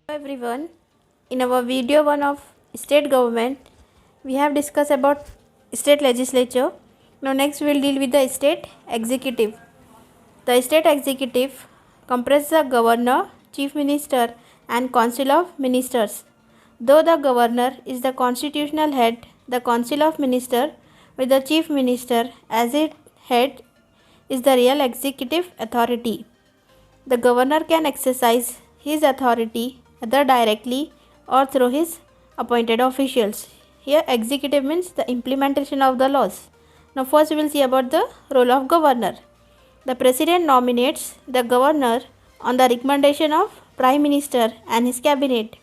Hello everyone. In our video 1 of state government, we have discussed about state legislature. Now next we will deal with the state executive. The state executive comprises the governor, chief minister and council of ministers. Though the governor is the constitutional head, the council of ministers with the chief minister as its head is the real executive authority. The governor can exercise his authority either directly or through his appointed officials. Here executive means the implementation of the laws. Now first we will see about the role of governor. The president nominates the governor on the recommendation of prime minister and his cabinet.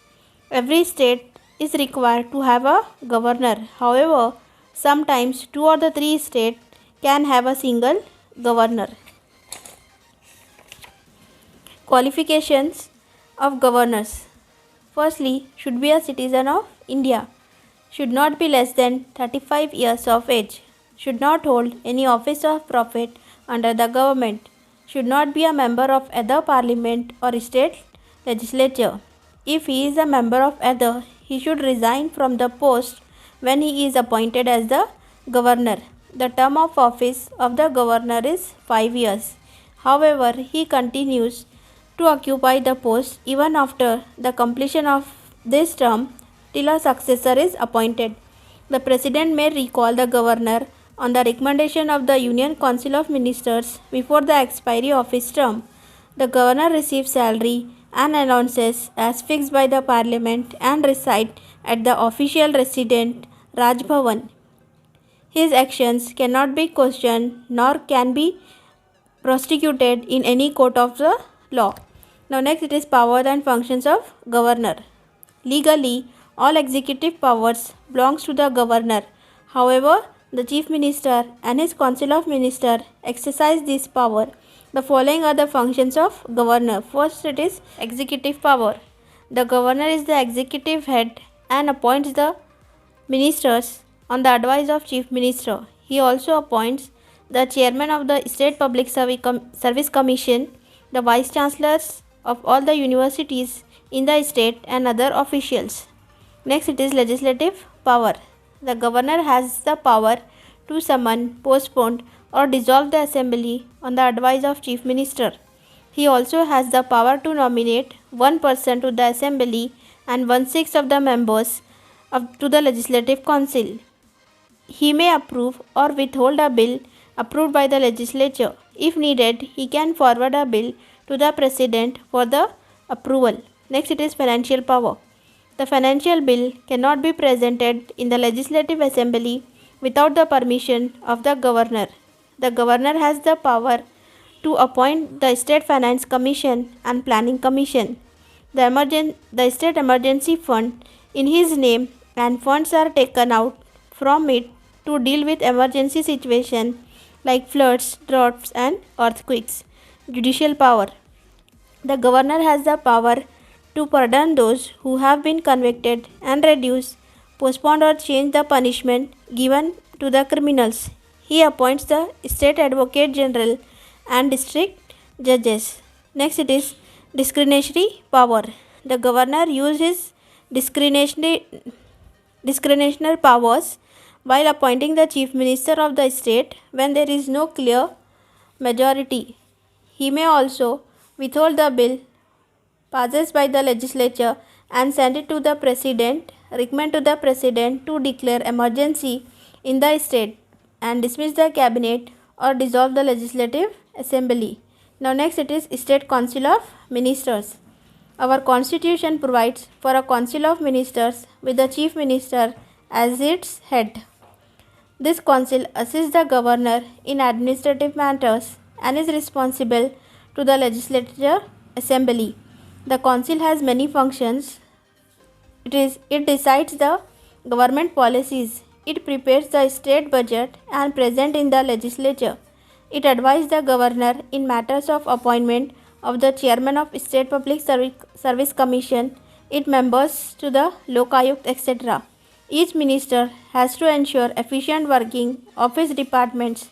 Every state is required to have a governor. However, sometimes 2 or the 3 states can have a single governor. Qualifications of governors. Firstly, should be a citizen of India. Should not be less than 35 years of age. Should not hold any office of profit under the government. Should not be a member of either parliament or state legislature. If he is a member of either, he should resign from the post when he is appointed as the governor. The term of office of the governor is 5 years. However, he continues to occupy the post even after the completion of this term till a successor is appointed. The president may recall the governor on the recommendation of the Union Council of Ministers before the expiry of his term. The governor receives salary and allowances as fixed by the parliament and resides at the official residence Raj Bhavan. His actions cannot be questioned nor can be prosecuted in any court of the law. Now next it is powers and functions of governor. Legally, all executive powers belongs to the governor. However, the chief minister and his council of ministers exercise this power. The following are the functions of governor. First it is executive power. The governor is the executive head and appoints the ministers on the advice of chief minister. He also appoints the chairman of the State Public Service Commission, the vice chancellors of all the universities in the state and other officials. Next it is legislative power. The governor has the power to summon, postpone or dissolve the assembly on the advice of chief minister. He also has the power to nominate one person to the assembly and 1/6 of the members to the legislative council. He may approve or withhold a bill approved by the legislature. If needed, he can forward a bill to the president for the approval. Next it is financial power. The financial bill cannot be presented in the legislative assembly without the permission of the governor. The governor has the power to appoint the state finance commission and planning commission. The state emergency fund in his name and funds are taken out from it to deal with emergency situations like floods, droughts and earthquakes. Judicial power. The governor has the power to pardon those who have been convicted and reduce, postpone or change the punishment given to the criminals. He appoints the state advocate general and district judges. Next it is discretionary power. The governor uses his discretionary powers while appointing the chief minister of the state when there is no clear majority. He may also withhold the bill passes by the legislature and send it to the president, recommend to the president to declare emergency in the state and dismiss the cabinet or dissolve the legislative assembly. Now next it is state council of ministers. Our constitution provides for a council of ministers with the chief minister as its head. This council assists the governor in administrative matters and is responsible to the legislature assembly. The council has many functions. It decides the government policies. It prepares the state budget and presents in the legislature. It advises the governor in matters of appointment of the chairman of State Public Service Commission, its members to the Lok Ayukt, etc. Each minister has to ensure efficient working of his departments.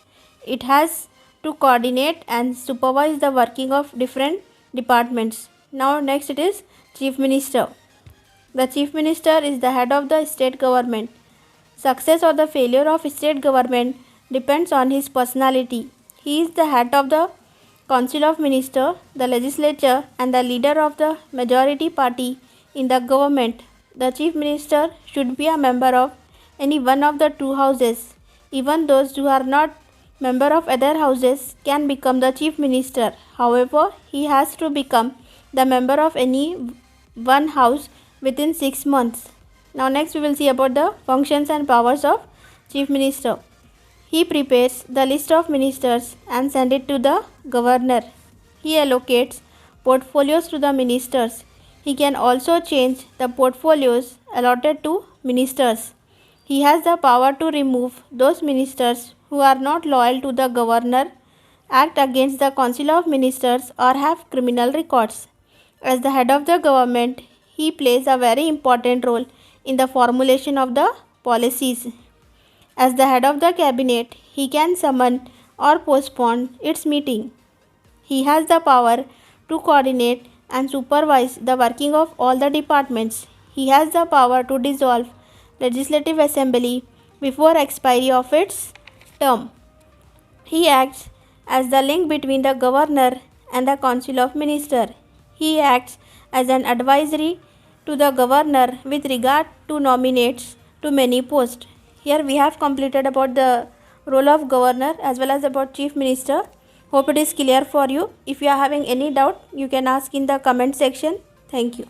It has to coordinate and supervise the working of different departments. Now next it is Chief Minister. The Chief Minister is the head of the state government. Success or the failure of state government depends on his personality. He is the head of the Council of Ministers, the legislature, and the leader of the majority party in the government. The Chief Minister should be a member of any one of the two houses. Even those who are not member of other houses can become the Chief Minister. However, he has to become the member of any one house within 6 months. Now next we will see about the functions and powers of Chief Minister. He prepares the list of ministers and sends it to the governor. He allocates portfolios to the ministers. He can also change the portfolios allotted to ministers. He has the power to remove those ministers who are not loyal to the governor, act against the Council of Ministers, or have criminal records. As the head of the government, he plays a very important role in the formulation of the policies. As the head of the cabinet, he can summon or postpone its meeting. He has the power to coordinate and supervise the working of all the departments. He has the power to dissolve legislative assembly before expiry of its term. He acts as the link between the governor and the council of ministers. He acts as an advisory to the governor with regard to nominates to many posts. Here we have completed about the role of governor as well as about chief minister. Hope it is clear for you. If you are having any doubt, you can ask in the comment section. Thank you.